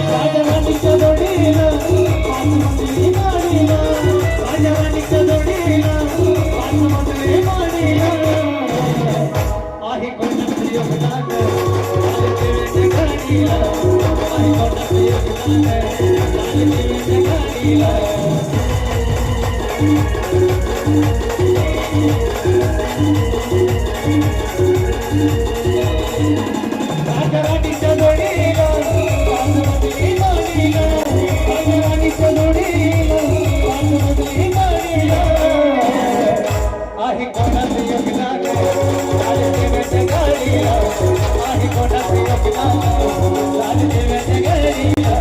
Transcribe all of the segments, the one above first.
राजवानीच्या जोडीला पाच मजली माडीला, राजवानीच्या जोडीला पाच मजली माडीला आहे कोणाचं योगदान चालते वेट गाडीला, आहे कोणाचं योगदान चालते वेट गाडीला. राजवानीच्या जोडीला पाच मजली माडीला, राजवानीच्या जोडीला पाच मजली माडीला आहे कोणाचं योगदान चालते वेट गाडीला, आहे कोणाचं योगदान चालते वेट गाडीला.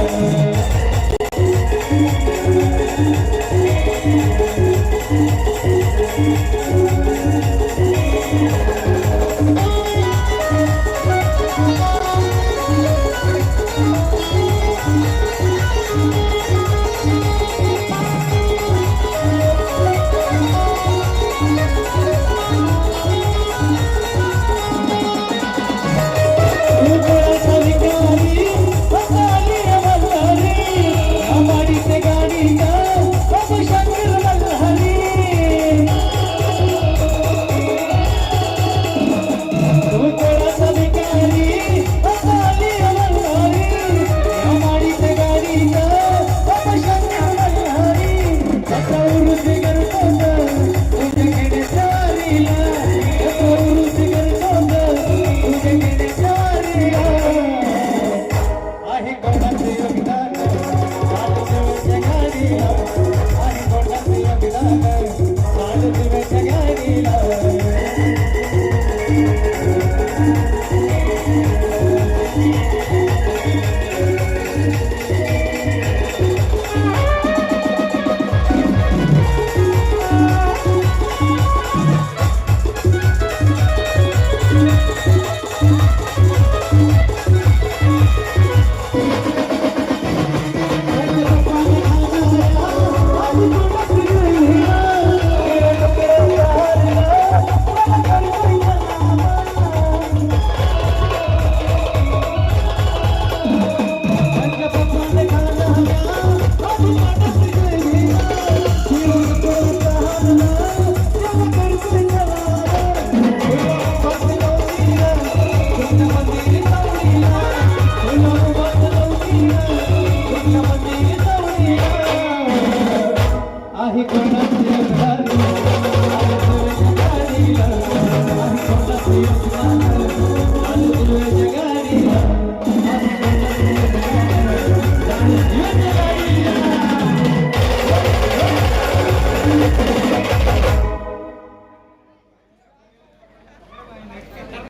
आहे कोणाचं योगदान